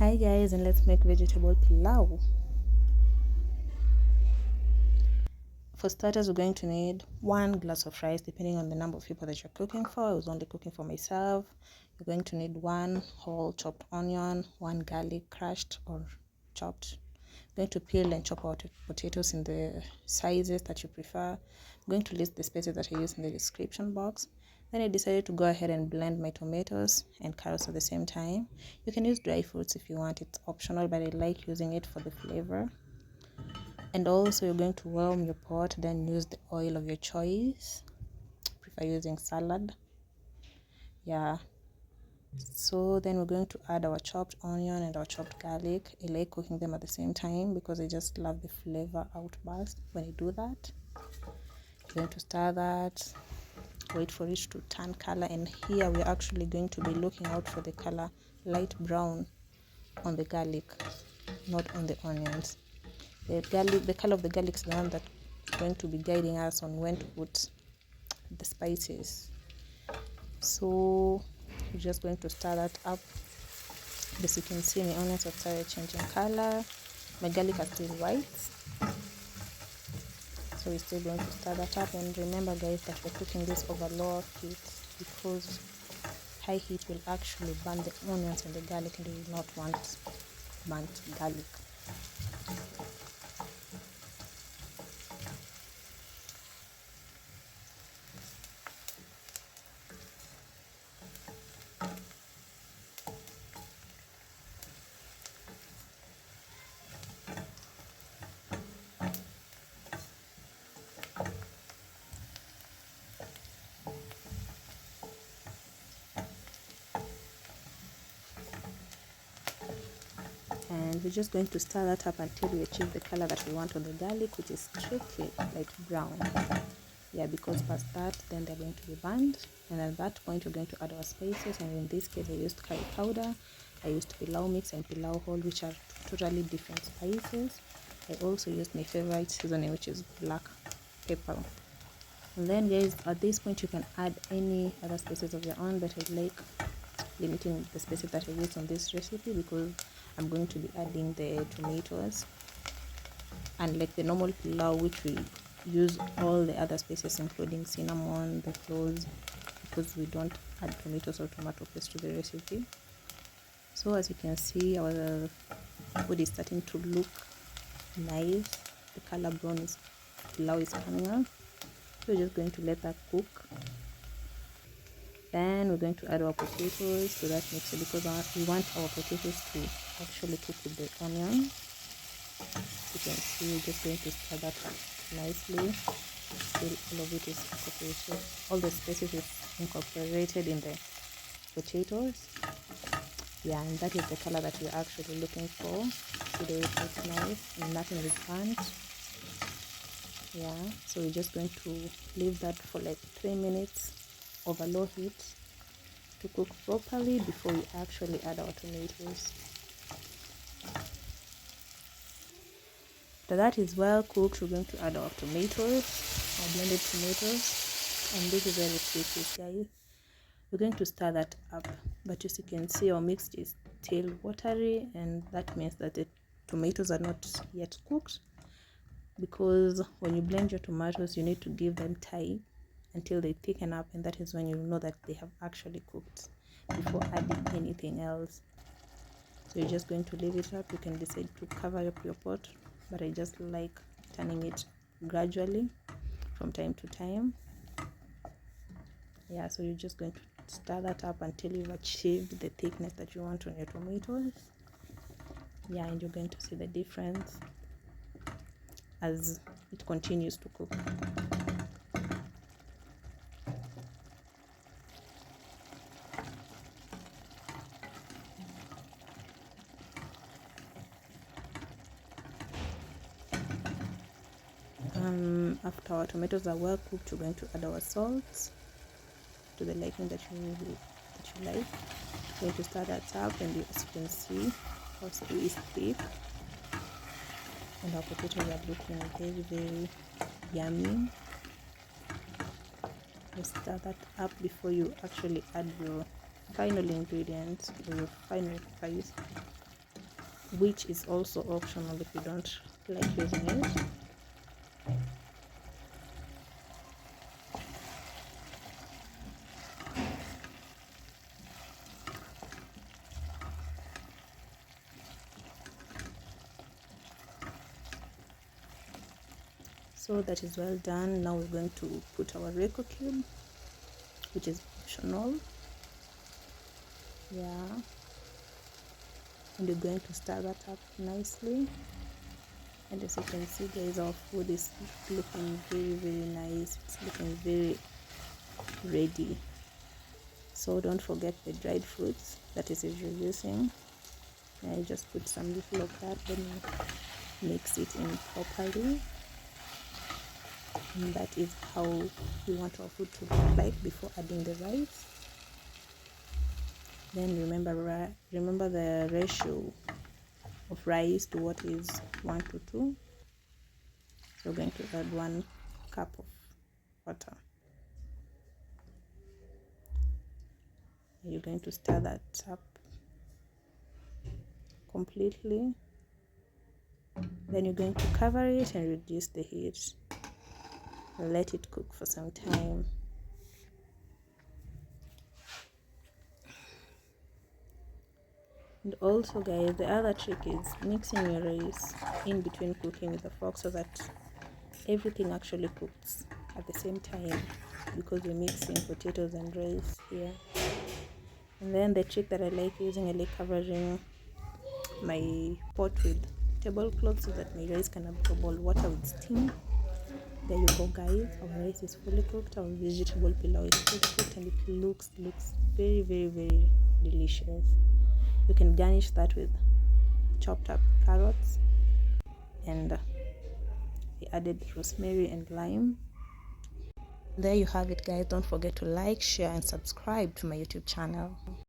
Hi guys, and let's make vegetable pilau. For starters, we're going to need 1 glass of rice, depending on the number of people that you're cooking for. I was only cooking for myself. You're going to need 1 whole chopped onion, 1 garlic crushed or chopped. I'm going to peel and chop out potatoes in the sizes that you prefer. I'm going to list the spices that I use in the description box. Then I decided to go ahead and blend my tomatoes and carrots at the same time. You can use dry fruits if you want, it's optional, but I like using it for the flavor. And also you're going to warm your pot, then use the oil of your choice. Prefer using salad. Yeah. So then we're going to add our chopped onion and our chopped garlic. I like cooking them at the same time because I just love the flavor outburst when I do that. You're going to stir that, wait for it to turn color, and here we're actually going to be looking out for the color light brown on the garlic, not on the onions. The color of the garlic is the one that's going to be guiding us on when to put the spices. So we're just going to stir that up. As you can see, my onions have started changing color. My garlic is still white. So we're still going to stir that up. And remember guys that we're cooking this over low heat because high heat will actually burn the onions and the garlic, and you will not want burnt garlic. And we're just going to stir that up until we achieve the color that we want on the garlic, which is strictly light brown. Yeah, because past that then they're going to be burned, and at that point we're going to add our spices. And in this case I used curry powder, I used pilau mix and pilau whole, which are totally different spices. I also used my favorite seasoning, which is black pepper. And then guys, at this point you can add any other spices of your own, but I like limiting the spices that I use on this recipe because I'm going to be adding the tomatoes, and like the normal pilau, which we use all the other spices including cinnamon, the cloves, because we don't add tomatoes or tomato paste to the recipe. So as you can see, our food is starting to look nice. The color brown is pilau is coming out. So we're just going to let that cook. Then we're going to add our potatoes to that mixture because we want our potatoes to actually cook with the onion. You can see we're just going to stir that up nicely till all of it is incorporated. All the spices is incorporated in the potatoes. Yeah, and that is the color that we're actually looking for. See the way it looks nice and nothing is burnt. Yeah, so we're just going to leave that for like 3 minutes over low heat to cook properly before we actually add our tomatoes. After that is well cooked, we're going to add our tomatoes, our blended tomatoes, and this is very sweet, guys. We're going to stir that up, but as you can see, our mix is still watery, and that means that the tomatoes are not yet cooked, because when you blend your tomatoes you need to give them time until they thicken up, and that is when you know that they have actually cooked before adding anything else. So you're just going to leave it up. You can decide to cover up your pot, but I just like turning it gradually from time to time. Yeah, so you're just going to stir that up until you've achieved the thickness that you want on your tomatoes. Yeah, and you're going to see the difference as it continues to cook. After our tomatoes are well cooked, we're going to add our salt to the liking that you like. We're going to stir that up, and as you can see, also is thick, and our potatoes are looking very, very yummy. You stir that up before you actually add your final ingredients or your final spice. which is also optional if you don't like using it. So that is well done. Now we're going to put our Royco cube, which is optional. Yeah, and you're going to stir that up nicely. And as you can see, guys, our food is looking very nice. It's looking very ready. So don't forget the dried fruits, that is if you're using. I just put some little of that, then mix it in properly. And that is how we want our food to look like before adding the rice. Then remember the ratio of rice to what is 1 to 2. So we're going to add 1 cup of water. You're going to stir that up completely. Then you're going to cover it and reduce the heat. Let it cook for some time. And also, guys, the other trick is mixing your rice in between cooking with the fork so that everything actually cooks at the same time, because we're mixing potatoes and rice here. And then the trick that I like using, I like covering my pot with tablecloth so that my rice can absorb all water with steam. There you go, guys, our rice is fully cooked, our vegetable pilau is fully cooked, and it looks very delicious. You can garnish that with chopped up carrots, and I added rosemary and lime. There you have it, guys. Don't forget to like, share and subscribe to my YouTube channel.